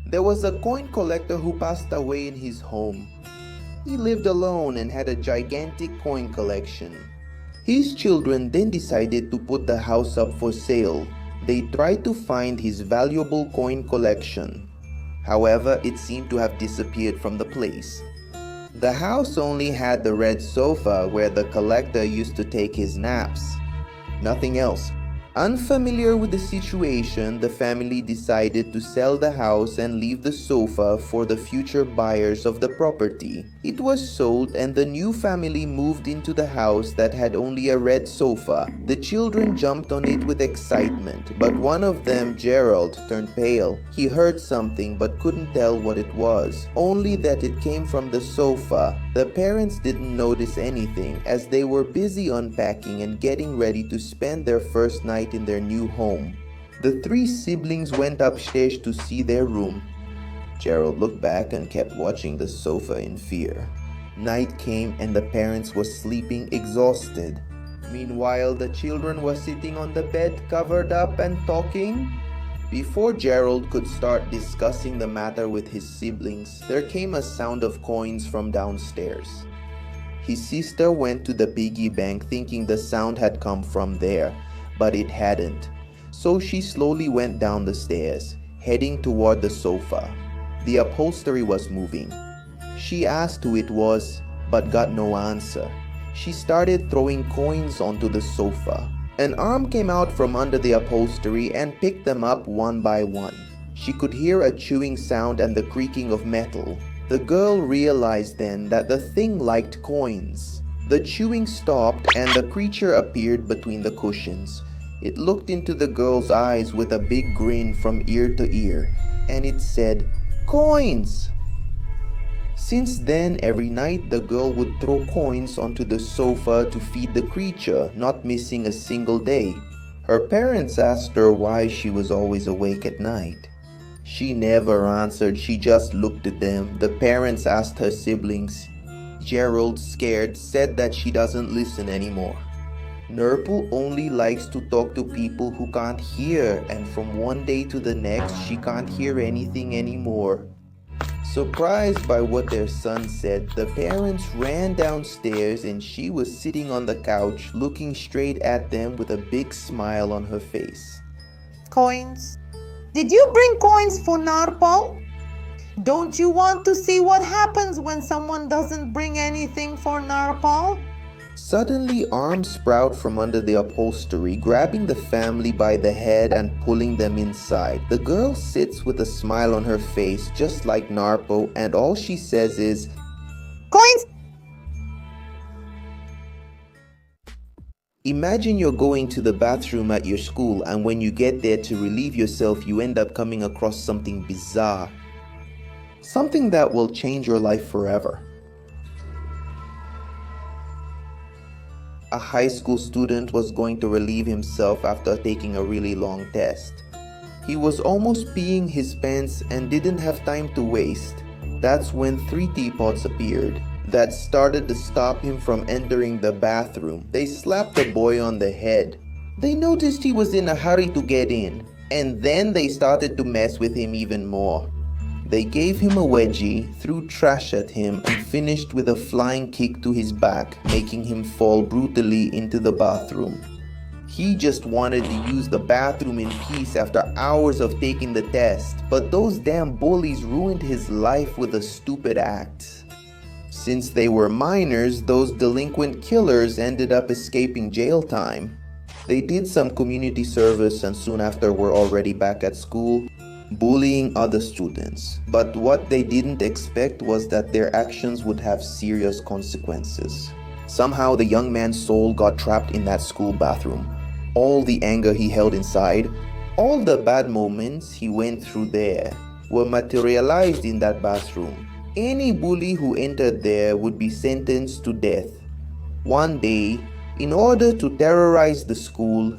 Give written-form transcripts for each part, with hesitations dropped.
There was a coin collector who passed away in his home. He lived alone and had a gigantic coin collection. His children then decided to put the house up for sale. They tried to find his valuable coin collection. However, it seemed to have disappeared from the place. The house only had the red sofa where the collector used to take his naps. Nothing else. Unfamiliar with the situation, the family decided to sell the house and leave the sofa for the future buyers of the property. It was sold and the new family moved into the house that had only a red sofa. The children jumped on it with excitement, but one of them, Gerald, turned pale. He heard something but couldn't tell what it was, only that it came from the sofa. The parents didn't notice anything as they were busy unpacking and getting ready to spend their first night in their new home. The three siblings went upstairs to see their room. Gerald looked back and kept watching the sofa in fear. Night came and the parents were sleeping exhausted. Meanwhile, the children were sitting on the bed covered up and talking. Before Gerald could start discussing the matter with his siblings, there came a sound of coins from downstairs. His sister went to the piggy bank thinking the sound had come from there, but it hadn't. So she slowly went down the stairs, heading toward the sofa. The upholstery was moving. She asked who it was, but got no answer. She started throwing coins onto the sofa. An arm came out from under the upholstery and picked them up one by one. She could hear a chewing sound and the creaking of metal. The girl realized then that the thing liked coins. The chewing stopped and the creature appeared between the cushions. It looked into the girl's eyes with a big grin from ear to ear, and it said, "Coins!" Since then, every night the girl would throw coins onto the sofa to feed the creature, not missing a single day. Her parents asked her why she was always awake at night. She never answered, she just looked at them. The parents asked her siblings. Gerald, scared, said that she doesn't listen anymore. Narpal only likes to talk to people who can't hear, and from one day to the next, she can't hear anything anymore. Surprised by what their son said, the parents ran downstairs and she was sitting on the couch looking straight at them with a big smile on her face. Coins? Did you bring coins for Narpal? Don't you want to see what happens when someone doesn't bring anything for Narpal? Suddenly, arms sprout from under the upholstery, grabbing the family by the head and pulling them inside. The girl sits with a smile on her face, just like Narpo, and all she says is, Coins? Imagine you're going to the bathroom at your school, and when you get there to relieve yourself, you end up coming across something bizarre. Something that will change your life forever. A high school student was going to relieve himself after taking a really long test. He was almost peeing his pants and didn't have time to waste. That's when 3 teapots appeared that started to stop him from entering the bathroom. They slapped the boy on the head. They noticed he was in a hurry to get in, and then they started to mess with him even more. They gave him a wedgie, threw trash at him, and finished with a flying kick to his back, making him fall brutally into the bathroom. He just wanted to use the bathroom in peace after hours of taking the test, but those damn bullies ruined his life with a stupid act. Since they were minors, those delinquent killers ended up escaping jail time. They did some community service and soon after were already back at school, bullying other students. But what they didn't expect was that their actions would have serious consequences. Somehow the young man's soul got trapped in that school bathroom. All the anger he held inside, all the bad moments he went through there, were materialized in that bathroom. Any bully who entered there would be sentenced to death. One day, in order to terrorize the school,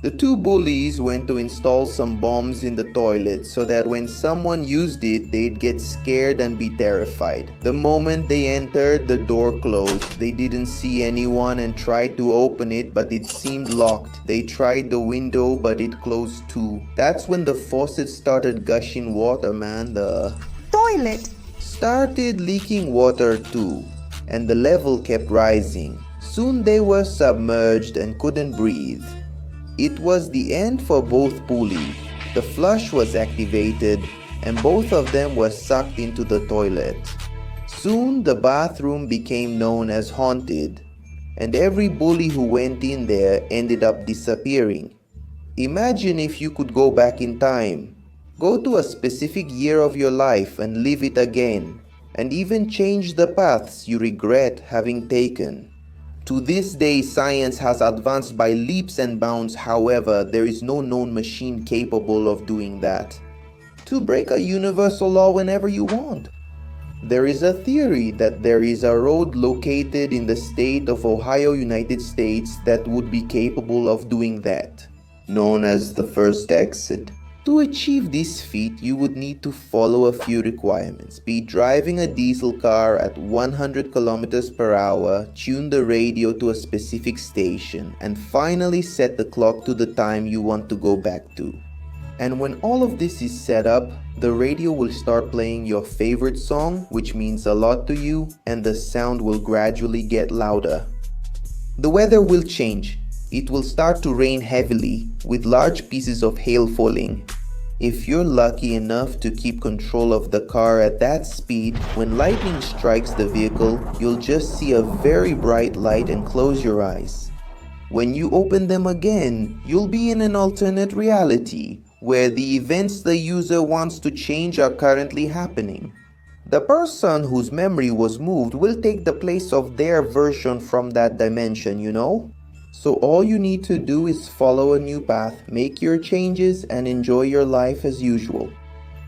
The two bullies went to install some bombs in the toilet so that when someone used it, they'd get scared and be terrified. The moment they entered, the door closed. They didn't see anyone and tried to open it, but it seemed locked. They tried the window, but it closed too. That's when the faucet started gushing water, man. The Toilet. started leaking water too, and the level kept rising. Soon they were submerged and couldn't breathe. It was the end for both bullies. The flush was activated and both of them were sucked into the toilet. Soon the bathroom became known as haunted, and every bully who went in there ended up disappearing. Imagine if you could go back in time. Go to a specific year of your life and live it again, and even change the paths you regret having taken. To this day, science has advanced by leaps and bounds. However, there is no known machine capable of doing that. To break a universal law whenever you want. There is a theory that there is a road located in the state of Ohio, United States that would be capable of doing that, known as the first exit. To achieve this feat, you would need to follow a few requirements. Be driving a diesel car at 100 kilometers per hour, tune the radio to a specific station, and finally set the clock to the time you want to go back to. And when all of this is set up, the radio will start playing your favorite song, which means a lot to you, and the sound will gradually get louder. The weather will change. It will start to rain heavily, with large pieces of hail falling. If you're lucky enough to keep control of the car at that speed, when lightning strikes the vehicle, you'll just see a very bright light and close your eyes. When you open them again, you'll be in an alternate reality, where the events the user wants to change are currently happening. The person whose memory was moved will take the place of their version from that dimension, you know? So all you need to do is follow a new path, make your changes, and enjoy your life as usual.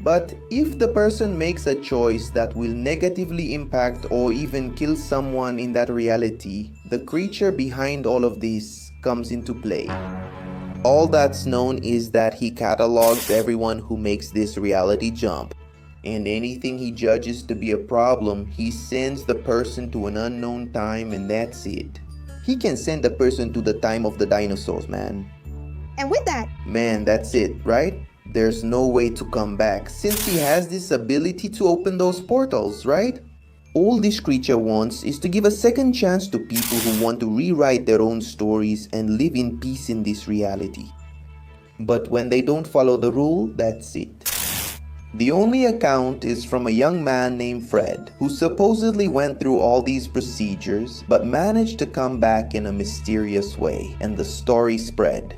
But if the person makes a choice that will negatively impact or even kill someone in that reality, the creature behind all of this comes into play. All that's known is that he catalogs everyone who makes this reality jump, and anything he judges to be a problem, he sends the person to an unknown time, and that's it. He can send a person to the time of the dinosaurs, man. And with that, Man, that's it, right? There's no way to come back since he has this ability to open those portals, right? All this creature wants is to give a second chance to people who want to rewrite their own stories and live in peace in this reality. But when they don't follow the rule, that's it. The only account is from a young man named Fred, who supposedly went through all these procedures but managed to come back in a mysterious way, and the story spread.